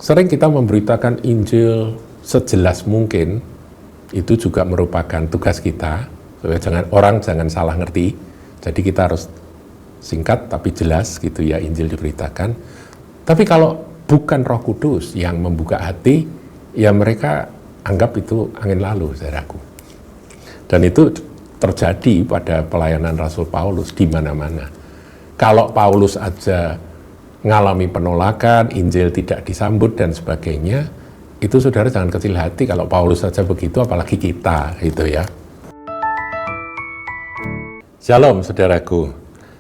Sering kita memberitakan Injil sejelas mungkin, itu juga merupakan tugas kita. Orang jangan salah ngerti, jadi kita harus singkat tapi jelas gitu ya Injil diberitakan. Tapi kalau bukan Roh Kudus yang membuka hati, ya mereka anggap itu angin lalu, saudaraku. Dan itu terjadi pada pelayanan Rasul Paulus di mana-mana. Kalau Paulus aja ngalami penolakan, Injil tidak disambut dan sebagainya, itu saudara jangan kecil hati. Kalau Paulus saja begitu, apalagi kita, gitu ya. Shalom, saudaraku.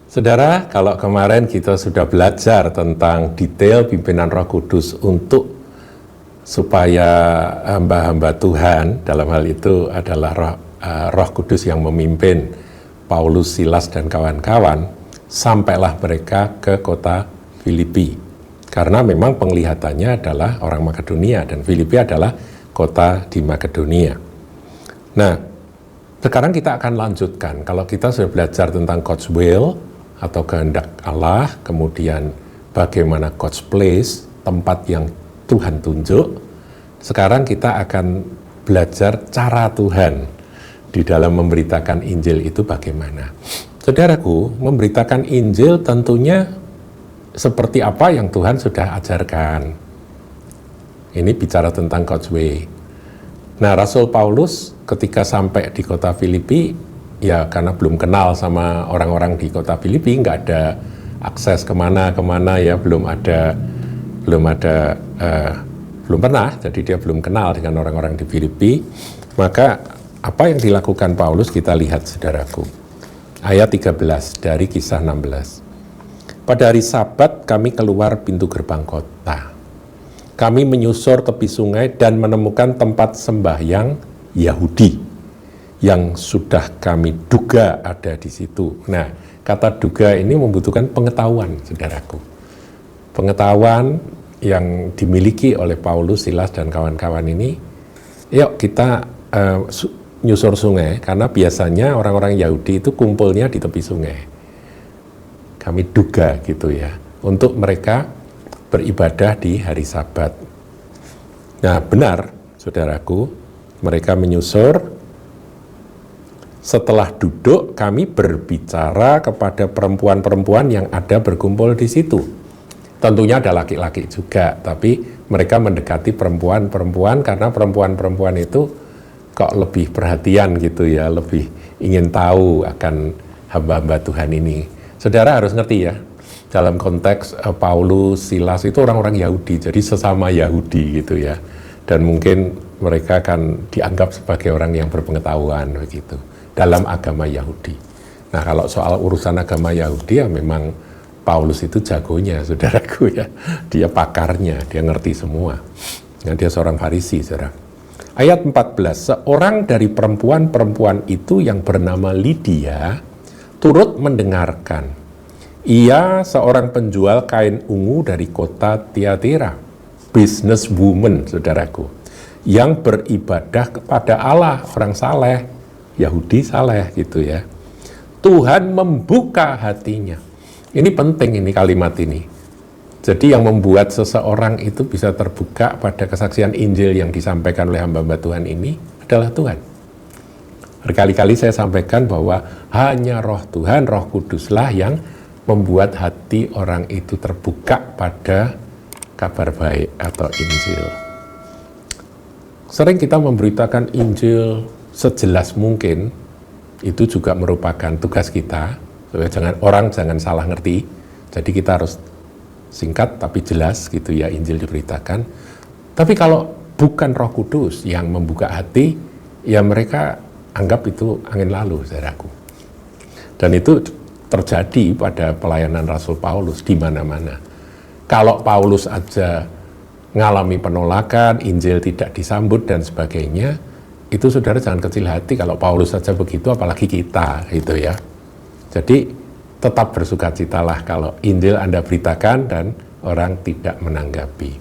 Saudara, kalau kemarin kita sudah belajar tentang detail pimpinan Roh Kudus untuk supaya hamba-hamba Tuhan, dalam hal itu adalah Roh Kudus yang memimpin Paulus, Silas, dan kawan-kawan, sampailah mereka ke kota Filipi. Karena memang penglihatannya adalah orang Makedonia, dan Filipi adalah kota di Makedonia. Nah, sekarang kita akan lanjutkan. Kalau kita sudah belajar tentang God's will atau kehendak Allah, kemudian bagaimana God's place, tempat yang Tuhan tunjuk, sekarang kita akan belajar cara Tuhan di dalam memberitakan Injil itu bagaimana. Saudaraku, memberitakan Injil tentunya seperti apa yang Tuhan sudah ajarkan. Ini bicara tentang God's way. Nah, Rasul Paulus ketika sampai di kota Filipi, ya karena belum kenal sama orang-orang di kota Filipi, nggak ada akses kemana-kemana ya, belum pernah, jadi dia belum kenal dengan orang-orang di Filipi. Maka apa yang dilakukan Paulus kita lihat, saudaraku. Ayat 13 dari Kisah 16. Pada hari Sabat kami keluar pintu gerbang kota. Kami menyusur tepi sungai dan menemukan tempat sembahyang Yahudi yang sudah kami duga ada di situ. Nah, kata duga ini membutuhkan pengetahuan, saudaraku. Pengetahuan yang dimiliki oleh Paulus, Silas, dan kawan-kawan ini. Yuk kita nyusur sungai, karena biasanya orang-orang Yahudi itu kumpulnya di tepi sungai. Kami duga gitu ya, untuk mereka beribadah di hari Sabat. Nah, benar, saudaraku, mereka menyusur. Setelah duduk, kami berbicara kepada perempuan-perempuan yang ada berkumpul di situ. Tentunya ada laki-laki juga, tapi mereka mendekati perempuan-perempuan karena perempuan-perempuan itu kok lebih perhatian gitu ya, lebih ingin tahu akan hamba-hamba Tuhan ini. Saudara harus ngerti ya, dalam konteks Paulus, Silas itu orang-orang Yahudi, jadi sesama Yahudi gitu ya. Dan mungkin mereka akan dianggap sebagai orang yang berpengetahuan begitu dalam agama Yahudi. Nah, kalau soal urusan agama Yahudi ya memang Paulus itu jagonya, saudaraku ya. Dia pakarnya, dia ngerti semua. Nah, dia seorang Farisi, saudara. Ayat 14, seorang dari perempuan-perempuan itu yang bernama Lydia turut mendengarkan. Ia seorang penjual kain ungu dari kota Tiatira, business woman, saudaraku, yang beribadah kepada Allah, orang saleh, Yahudi saleh gitu ya. Tuhan membuka hatinya. Ini penting, ini kalimat ini. Jadi yang membuat seseorang itu bisa terbuka pada kesaksian Injil yang disampaikan oleh hamba-hamba Tuhan ini adalah Tuhan. Berkali-kali saya sampaikan bahwa hanya Roh Tuhan, Roh Kuduslah yang membuat hati orang itu terbuka pada kabar baik atau Injil. Sering kita memberitakan Injil sejelas mungkin, itu juga merupakan tugas kita. Orang jangan salah ngerti, jadi kita harus singkat tapi jelas gitu ya Injil diberitakan. Tapi kalau bukan Roh Kudus yang membuka hati, ya mereka anggap itu angin lalu, saudaraku. Dan itu terjadi pada pelayanan Rasul Paulus di mana-mana. Kalau Paulus aja ngalami penolakan, Injil tidak disambut dan sebagainya, itu saudara jangan kecil hati. Kalau Paulus saja begitu, apalagi kita gitu ya. Jadi tetap bersukacitalah kalau Injil Anda beritakan dan orang tidak menanggapi.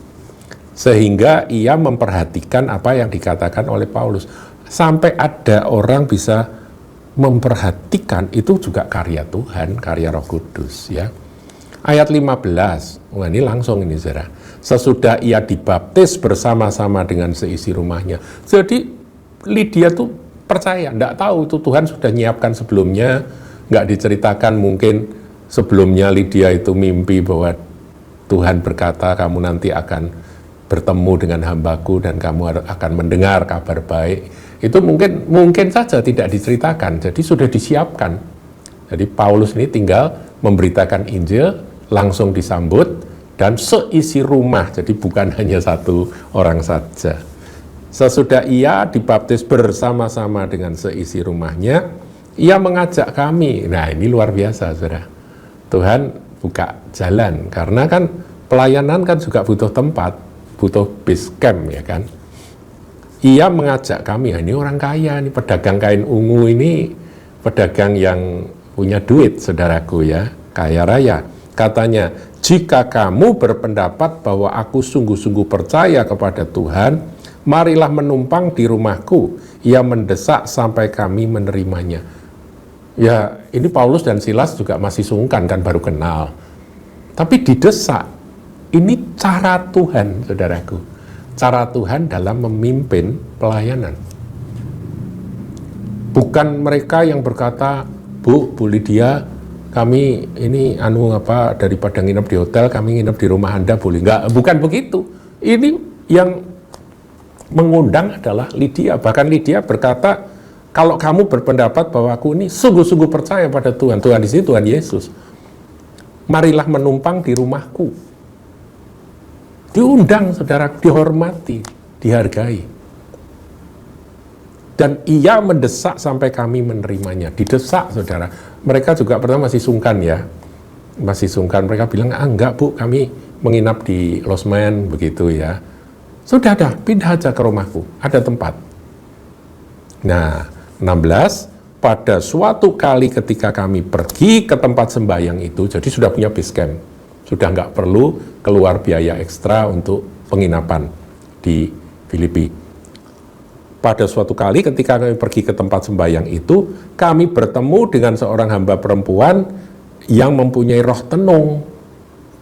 Sehingga ia memperhatikan apa yang dikatakan oleh Paulus. Sampai ada orang bisa memperhatikan, itu juga karya Tuhan, karya Roh Kudus ya. Ayat 15, wah ini langsung ini saudara. Sesudah ia dibaptis bersama-sama dengan seisi rumahnya. Jadi Lydia tuh percaya, enggak tahu itu Tuhan sudah nyiapkan sebelumnya, enggak diceritakan mungkin sebelumnya Lydia itu mimpi bahwa Tuhan berkata kamu nanti akan bertemu dengan hambaku dan kamu akan mendengar kabar baik. Itu mungkin saja tidak diceritakan, jadi sudah disiapkan. Jadi Paulus ini tinggal memberitakan Injil, langsung disambut, dan seisi rumah, jadi bukan hanya satu orang saja. Sesudah ia dibaptis bersama-sama dengan seisi rumahnya, ia mengajak kami. Nah ini luar biasa saudara. Tuhan buka jalan, karena kan pelayanan kan juga butuh tempat, butuh base camp ya kan. Ia mengajak kami, ini orang kaya, ini pedagang kain ungu ini, pedagang yang punya duit saudaraku ya, kaya raya. Katanya, jika kamu berpendapat bahwa aku sungguh-sungguh percaya kepada Tuhan, marilah menumpang di rumahku. Ia mendesak sampai kami menerimanya. Ya, ini Paulus dan Silas juga masih sungkan kan, baru kenal. Tapi didesak, ini cara Tuhan, saudaraku. Cara Tuhan dalam memimpin pelayanan. Bukan mereka yang berkata, Bu Lydia, kami ini daripada nginep di hotel, kami nginep di rumah Anda boleh? Enggak, bukan begitu. Ini yang mengundang adalah Lydia. Bahkan Lydia berkata, kalau kamu berpendapat bahwa aku ini sungguh-sungguh percaya pada Tuhan, Tuhan di sini Tuhan Yesus, marilah menumpang di rumahku. Diundang saudara, dihormati, dihargai. Dan ia mendesak sampai kami menerimanya. Didesak saudara. Mereka juga pertama masih sungkan ya. Masih sungkan. Mereka bilang, enggak Bu, kami menginap di losmen begitu ya. Sudah dah, pindah aja ke rumahku. Ada tempat. Nah, 16, pada suatu kali ketika kami pergi ke tempat sembahyang itu, jadi sudah punya base camp. Sudah nggak perlu keluar biaya ekstra untuk penginapan di Filipi. Pada suatu kali ketika kami pergi ke tempat sembahyang itu, kami bertemu dengan seorang hamba perempuan yang mempunyai roh tenung.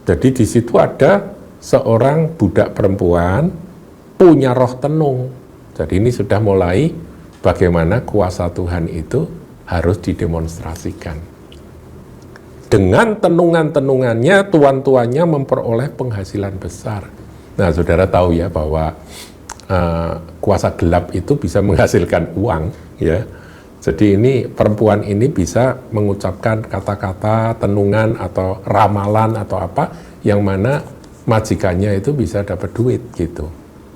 Jadi di situ ada seorang budak perempuan punya roh tenung. Jadi ini sudah mulai bagaimana kuasa Tuhan itu harus didemonstrasikan. Dengan tenungan-tenungannya, tuan-tuannya memperoleh penghasilan besar. Nah, saudara tahu ya bahwa kuasa gelap itu bisa menghasilkan uang, ya. Jadi ini perempuan ini bisa mengucapkan kata-kata tenungan atau ramalan atau apa, yang mana majikannya itu bisa dapat duit gitu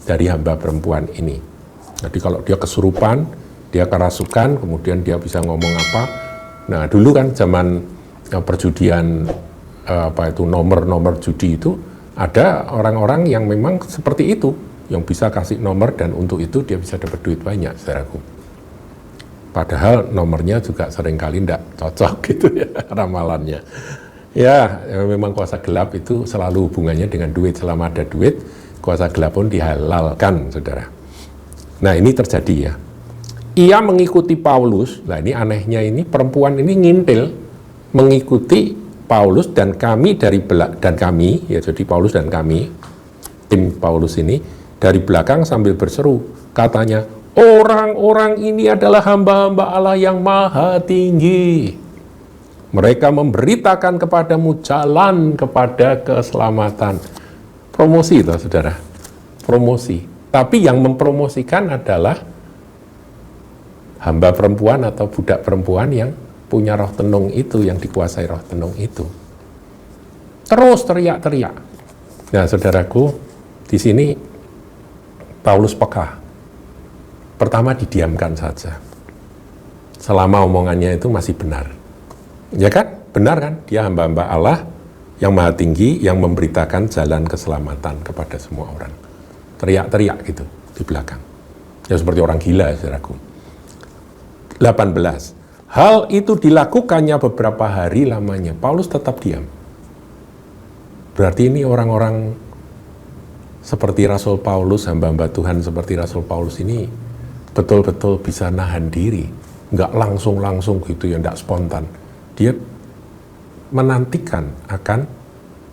dari hamba perempuan ini. Jadi kalau dia kesurupan, dia kerasukan, kemudian dia bisa ngomong apa. Nah, dulu kan zaman perjudian nomor judi itu ada orang-orang yang memang seperti itu, yang bisa kasih nomor dan untuk itu dia bisa dapat duit banyak, saudaraku. Padahal nomornya juga seringkali tidak cocok gitu ya ramalannya. Ya, memang kuasa gelap itu selalu hubungannya dengan duit. Selama ada duit, kuasa gelap pun dihalalkan, saudara. Nah, ini terjadi ya. Ia mengikuti Paulus. Nah, ini anehnya, ini perempuan ini ngintil mengikuti Paulus dan kami ya, jadi Paulus dan kami, tim Paulus ini dari belakang sambil berseru, katanya, orang-orang ini adalah hamba-hamba Allah yang maha tinggi. Mereka memberitakan kepadamu jalan kepada keselamatan. Promosi itu, saudara. Promosi. Tapi yang mempromosikan adalah hamba perempuan atau budak perempuan yang punya roh tenung itu, yang dikuasai roh tenung itu. Terus teriak-teriak. Nah, saudaraku, di sini Paulus peka. Pertama didiamkan saja. Selama omongannya itu masih benar. Ya kan? Benar kan? Dia hamba-hamba Allah yang maha tinggi, yang memberitakan jalan keselamatan kepada semua orang. Teriak-teriak gitu di belakang. Ya seperti orang gila, saudaraku. 18. Hal itu dilakukannya beberapa hari lamanya. Paulus tetap diam. Berarti ini orang-orang seperti Rasul Paulus, hamba-hamba Tuhan seperti Rasul Paulus ini betul-betul bisa nahan diri. Nggak langsung-langsung gitu ya, nggak spontan. Dia menantikan akan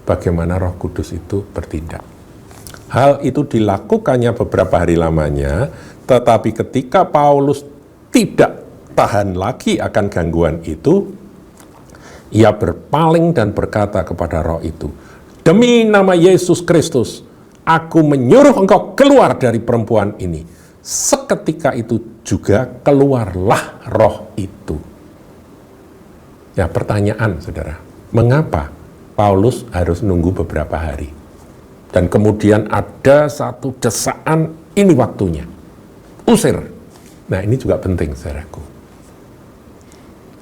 bagaimana Roh Kudus itu bertindak. Hal itu dilakukannya beberapa hari lamanya, tetapi ketika Paulus tidak tahan lagi akan gangguan itu, ia berpaling dan berkata kepada roh itu, "Demi nama Yesus Kristus, aku menyuruh engkau keluar dari perempuan ini." Seketika itu juga keluarlah roh itu. Ya, pertanyaan saudara, mengapa Paulus harus nunggu beberapa hari? Dan kemudian ada satu desaan, ini waktunya. Usir. Nah, ini juga penting, saudaraku.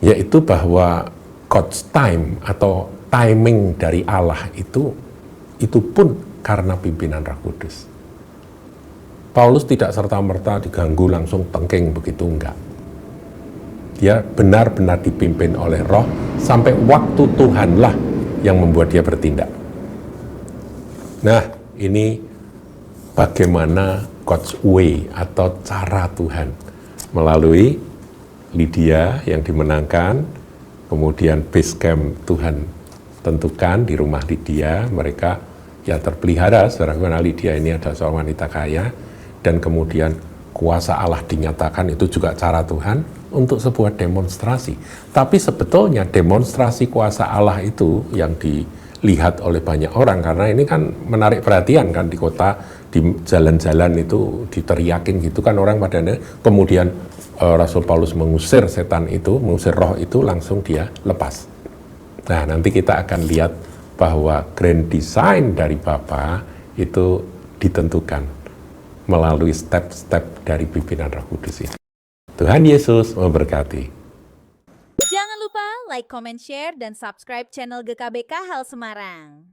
Yaitu bahwa God's time atau timing dari Allah itu pun karena pimpinan Roh Kudus. Paulus tidak serta-merta diganggu langsung tengking begitu, enggak. Dia benar-benar dipimpin oleh Roh sampai waktu Tuhanlah yang membuat dia bertindak. Nah, ini bagaimana God's way atau cara Tuhan melalui Lydia yang dimenangkan, kemudian base camp Tuhan tentukan di rumah Lydia, mereka ya terpelihara, saudara, Lydia ini adalah seorang wanita kaya, dan kemudian kuasa Allah dinyatakan, itu juga cara Tuhan untuk sebuah demonstrasi. Tapi sebetulnya demonstrasi kuasa Allah itu yang dilihat oleh banyak orang, karena ini kan menarik perhatian kan di kota, di jalan-jalan itu diteriakin gitu kan orang padanya. Kemudian Rasul Paulus mengusir setan itu, mengusir roh itu, langsung dia lepas. Nah, nanti kita akan lihat bahwa grand design dari Bapa itu ditentukan melalui step-step dari pimpinan Roh Kudus ini. Tuhan Yesus memberkati. Jangan lupa like, comment, share, dan subscribe channel GKBK Hal Semarang.